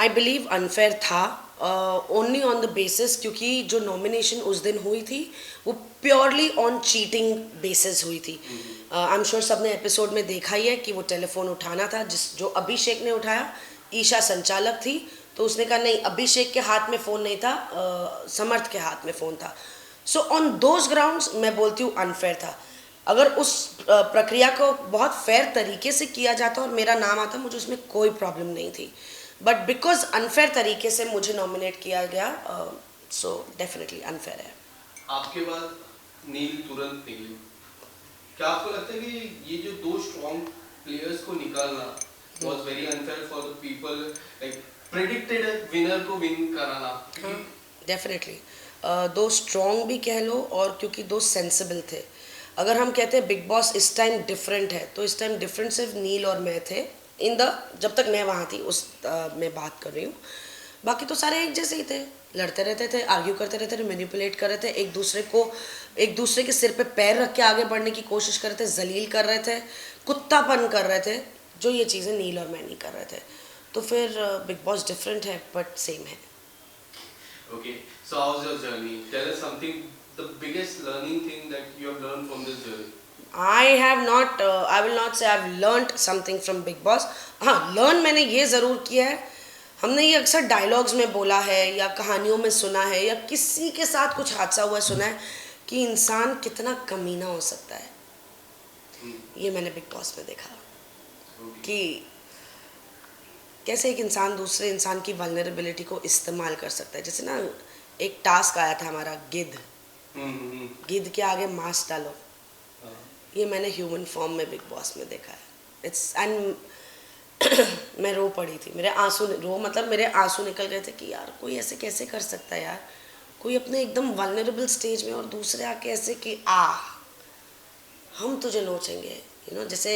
I believe unfair था, only on the basis क्योंकि जो नॉमिनेशन उस दिन हुई थी वो प्योरली ऑन चीटिंग बेसिस हुई थी। आई एम श्योर सबने एपिसोड में देखा ही है कि वो टेलीफोन उठाना था, जो अभिषेक ने उठाया, ईशा संचालक थी, तो उसने कहा नहीं अभिषेक के हाथ में फ़ोन नहीं था, समर्थ के हाथ में फ़ोन था। सो ऑन दोज ग्राउंड्स मैं बोलती हूँ अनफेयर था। अगर उस प्रक्रिया को बहुत फेयर तरीके से किया जाता और मेरा नाम आता, मुझे उसमें कोई प्रॉब्लम नहीं थी, बट बिकॉज अनफेयर तरीके से मुझे नॉमिनेट किया गया, सो डेफिनेटली अनफेयर है। आपके बाद नील तुरंत निकली, क्या आपको लगता है कि ये जो दो स्ट्रॉन्ग प्लेयर्स को निकालना was very unfair for the people, like predicted winner को विन कराना? डेफिनेटली दो स्ट्रॉन्ग भी कह लो, और क्योंकि दो सेंसिबल थे। अगर हम कहते हैं बिग बॉस इस टाइम डिफरेंट है, तो इस टाइम डिफरेंट सिर्फ नील और मैं थे इन द, जब तक मैं वहाँ थी उस मैं बात कर रही हूँ। बाकी तो सारे एक जैसे ही थे, लड़ते रहते थे, आर्ग्यू करते रहते थे, मैनिपुलेट कर रहे थे, एक दूसरे के सिर पे पैर रख के आगे बढ़ने की कोशिश कर रहे थे, जलील कर रहे थे, कुत्तापन कर रहे थे, जो ये चीज़ें नील और मैं नहीं कर रहे थे। तो फिर बिग बॉस डिफरेंट है बट सेम है। Okay, so how's your journey? Tell us something, the biggest learning thing that you have learned from this journey. I will not say I've learned something from Big Boss. हाँ, learn मैंने ये ज़रूर किया है, हमने ये अक्सर डायलॉग्स में बोला है या कहानियों में सुना है या किसी के साथ कुछ हादसा हुआ सुना है कि इंसान कितना कमीना हो सकता है। ये मैंने बिग बॉस में देखा कि कैसे एक इंसान दूसरे इंसान की वल्नरेबिलिटी को इस्तेमाल कर सकता है। जैसे ना एक टास्क आया था हमारा गिद्ध के आगे मांस डालो, ये मैंने ह्यूमन फॉर्म में बिग बॉस में देखा है। इट्स एंड मैं रो पड़ी थी, मेरे आंसू निकल गए थे कि यार कोई ऐसे कैसे कर सकता है यार, कोई अपने एकदम वल्नरेबल स्टेज में और दूसरे आके ऐसे कि हम तुझे नोचेंगे, जैसे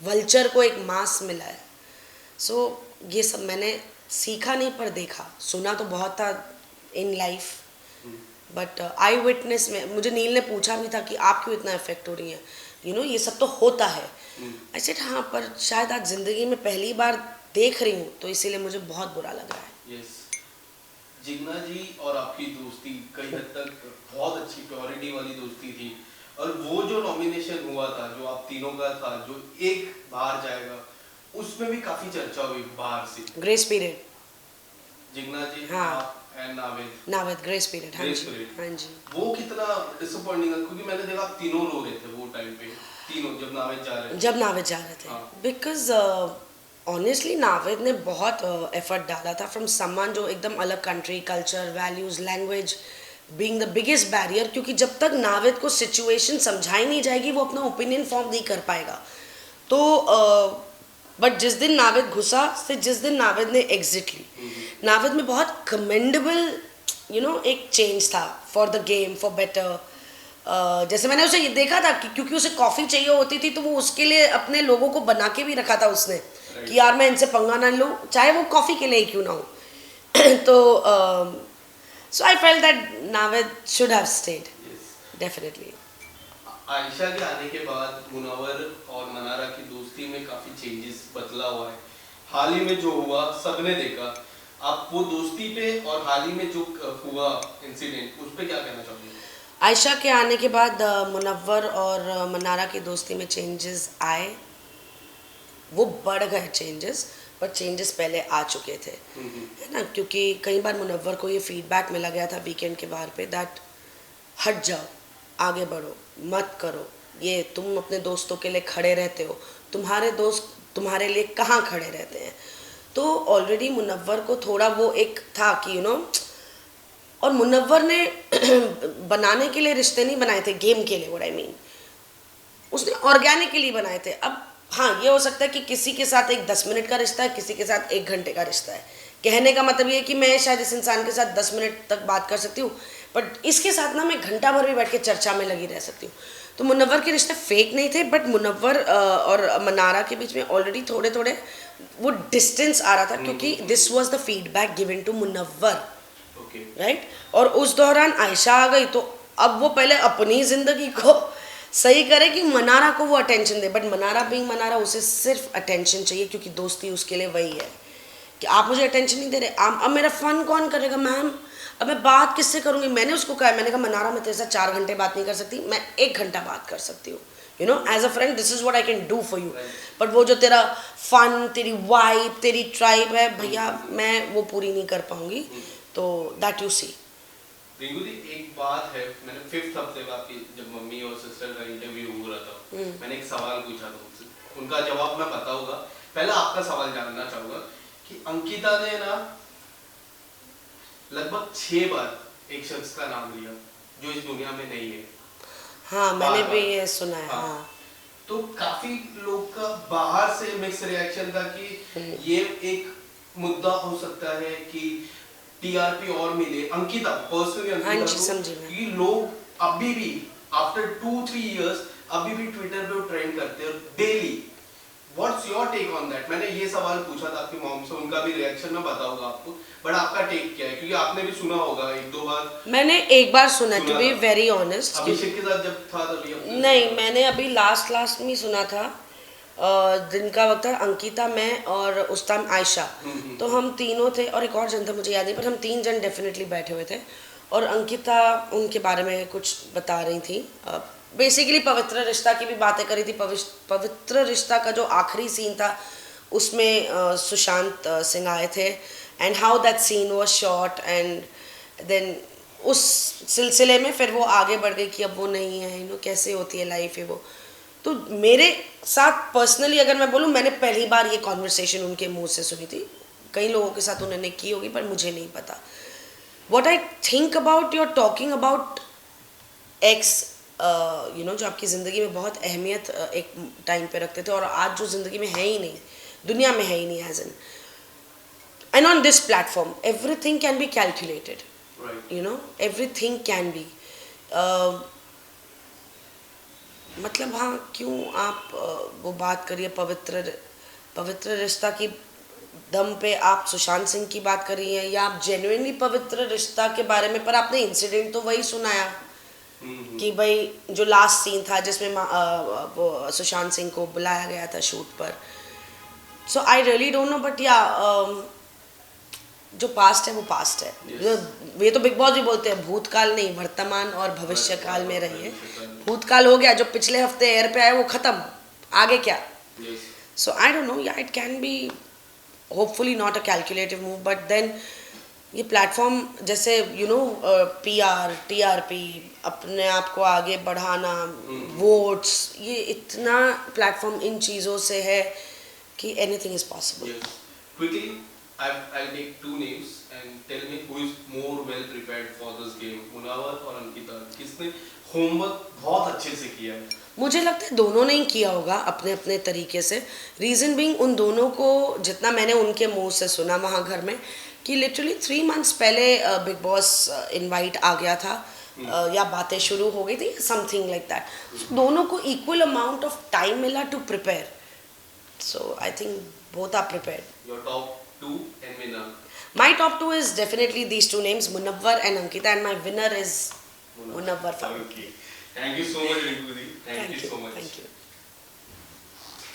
वल्चर को एक मांस मिला है। सो ये सब मैंने सीखा नहीं पर देखा, सुना तो बहुत था in life, but I witness में मुझे नील ने पूछा भी था कि आप क्यों इतना इफेक्ट हो रही हैं, ये सब तो होता है। आई सेड हाँ, पर शायद आज ज़िंदगी में पहली बार देख रही हूँ तो इसीलिए मुझे बहुत बुरा लग रहा है। yes. जिग्ना जी और आपकी दोस्ती कई हद तक बहुत अच्छी प्योरिटी वाली दोस्ती थी, और वो जो नॉमिनेशन हुआ था जो आप तीनों का था, जो एक बाहर जाएगा, उसमें भी काफी चर्चा हुई बाहर से। ग्रेस पीरियड, जिग्ना जी, हाँ, एंड नावेद ग्रेस पीरियड, हाँ जी। वो कितना डिसअपॉइंटिंग है, क्योंकि मैंने देखा आप तीनों रो रहे थे वो टाइम पे, तीनों जब नावेद जा रहे थे, बिकॉज ऑनेस्टली नावेद ने बहुत एफर्ट डाला था फ्रॉम समवन जो एकदम अलग country, culture, values, language being the biggest barrier, क्योंकि जब तक नावेद को सिचुएशन समझाई नहीं जाएगी वो अपना ओपिनियन फॉर्म नहीं कर पाएगा। तो बट जिस दिन नावेद घुसा से जिस दिन नावेद ने एग्जिट ली, नावेद में बहुत कमेंडेबल एक चेंज था for the game, for better. जैसे मैंने उसे ये देखा था कि क्योंकि उसे कॉफ़ी चाहिए होती थी तो वो उसके लिए अपने लोगों को बना के भी रखा था उसने, कि यार मैं इनसे पंगा ना लूँ, चाहे वो कॉफ़ी के लिए ही क्यों ना हो। तो so I felt that Naved should have stayed definitely. Ayesha के आने के बाद मुनव्वर और मनारा की दोस्ती में काफी चेंजेस बदला हुआ है। हाल ही में जो हुआ सबने देखा, आप वो दोस्ती पे और हाल ही में जो हुआ इंसिडेंट, उस पे क्या कहना चाहोगे? आयशा के आने के बाद मुनव्वर और मनारा की दोस्ती में चेंजेस आए, वो बढ़ गए चेंजेस, पर चेंजेस पहले आ चुके थे, है ना। क्योंकि कई बार मुनव्वर को ये फीडबैक मिला गया था वीकेंड के बाहर पे दैट हट जाओ, आगे बढ़ो, मत करो ये, तुम अपने दोस्तों के लिए खड़े रहते हो, तुम्हारे दोस्त तुम्हारे लिए कहाँ खड़े रहते हैं। तो ऑलरेडी मुनव्वर को थोड़ा वो एक था कि और मुनव्वर ने बनाने के लिए रिश्ते नहीं बनाए थे गेम के लिए, व्हाट आई मीन, उसने ऑर्गेनिकली बनाए थे। अब हाँ, ये हो सकता है कि किसी के साथ एक 10 मिनट का रिश्ता है, किसी के साथ 1 घंटे का रिश्ता है। कहने का मतलब ये है कि मैं शायद इस इंसान के साथ 10 मिनट तक बात कर सकती हूँ, बट इसके साथ ना मैं घंटा भर भी बैठ के चर्चा में लगी रह सकती हूँ। तो मुनव्वर के रिश्ते फेक नहीं थे, बट मुनव्वर और मनारा के बीच में ऑलरेडी थोड़े थोड़े वो डिस्टेंस आ रहा था, क्योंकि this was the feedback given to Munawar, right. और उस दौरान आयशा आ गई, तो अब वो पहले अपनी ज़िंदगी को सही करे कि मनारा को वो attention they, but Mannara being Mannara, उसे सिर्फ अटेंशन चाहिए, क्योंकि दोस्ती उसके लिए वही है कि आप मुझे अटेंशन नहीं दे रहे, अब मेरा फन कौन करेगा मैम, अब मैं बात किससे करूँगी। मैंने उसको कहा, मैंने कहा मनारा मैं तेरे साथ 4 घंटे बात नहीं कर सकती, मैं 1 घंटा बात कर सकती हूँ, you know, as a friend this is what I can do for you, but वो जो तेरा फन, तेरी वाइब, तेरी ट्राइब है भैया, मैं वो पूरी नहीं कर पाऊँगी, तो that you see. Rinku ji एक बात है, मैंने 5th हफ्ते में आपकी जब मम्मी और सिस्टर का इंटरव्यू हो रहा था, मैंने एक सवाल पूछा था उनसे, उनका जवाब मैं बताऊंगा। पहले आपका सवाल जानना चाहूंगा कि अंकिता ने ना लगभग 6 बार एक शख्स का नाम लिया जो इस दुनिया में नहीं है। हाँ मैंने भी ये सुना है। हाँ, हाँ। तो काफी लोग का बाहर से मिक्स रिएक्शन था कि ये एक मुद्दा हो सकता है कि टीआरपी और मिले अंकिता पर्सनली, हाँ अंकिता जी, को, समझी मैं। कि लोग अभी भी आफ्टर 2-3 इयर्स अभी भी ट्विटर पे ट्रेंड करते हैं daily. What's your take on that? मैंने ये सवाल पूछा था आपकी मॉम से, उनका भी रिएक्शन मैं बताऊंगा आपको, बट आपका टेक क्या है, क्योंकि आपने भी सुना होगा 1-2 बार। मैंने एक बार सुना, टू बी वेरी ऑनेस्ट। अभिषेक के साथ जब था तभी नहीं, मैंने अभी लास्ट में ही सुना था, दिन का वक्त था, अंकिता, मैं और उस टाइम आयशा, तो हम तीनों थे और एक और जन था मुझे याद नहीं, पर हम 3 जन डेफिनेटली बैठे हुए थे और अंकिता उनके बारे में कुछ बता रही थी, बेसिकली पवित्र रिश्ता की भी बातें करी थी। पवित्र रिश्ता का जो आखिरी सीन था उसमें सुशांत सिंह आए थे and how that scene was shot, and then उस सिलसिले में फिर वो आगे बढ़ गई कि अब वो नहीं है, यू नो कैसे होती है लाइफ है वो। तो मेरे साथ पर्सनली अगर मैं बोलूँ, मैंने पहली बार ये कॉन्वर्सेशन उनके मुंह से सुनी थी, कई लोगों के साथ उन्होंने की होगी पर मुझे नहीं पता। What I think about, you are talking about ex, you know, जो आपकी ज़िंदगी में बहुत अहमियत एक टाइम पे रखते थे और आज जो ज़िंदगी में है ही नहीं, दुनिया में है ही नहीं, as an end on this platform everything can be calculated, you know, everything can be, मतलब हाँ, क्यों आप वो बात करिए पवित्र रिश्ता की दम पे आप सुशांत सिंह की बात कर रही हैं, या आप जेन्युइनली पवित्र रिश्ता के बारे में, पर आपने इंसिडेंट तो वही सुनाया कि भाई जो लास्ट सीन था जिसमें वो सुशांत सिंह को बुलाया गया था शूट पर। So I really don't know, but या जो पास्ट है वो पास्ट है। ये तो बिग बॉस भी बोलते हैं, भूतकाल नहीं वर्तमान और भविष्य काल में रहिए। भूतकाल हो गया, जो पिछले हफ्ते एयर पे आया वो खत्म, आगे क्या। सो आई डोंट नो, या it can be hopefully not a calculative move, but then ये प्लेटफॉर्म जैसे यू नो पीआर, टीआरपी, अपने आप को आगे बढ़ाना, वोट्स, ये इतना प्लेटफॉर्म इन चीज़ों से है कि anything is possible. Quickly, I'll take 2 names and tell me who is more well prepared for this game, Munawar और अंकिता। किसने होमवर्क बहुत अच्छे से किया? मुझे लगता है दोनों ने ही किया होगा अपने अपने तरीके से। रीज़न बीइंग, उन दोनों को जितना मैंने उनके मुंह से सुना वहाँ घर में, कि लिटरली 3 मंथ्स पहले बिग बॉस इनवाइट आ गया था, या बातें शुरू हो गई थी, समथिंग लाइक दैट। दोनों को इक्वल अमाउंट ऑफ टाइम मिला to prepare, so I think both are prepared. Your top 2 and winner? My top 2 is definitely these 2 names, Munawwar and Ankita, and my winner is Munawwar. Okay. Thank you so much, Rinku ji. Thank you so much. Thank you.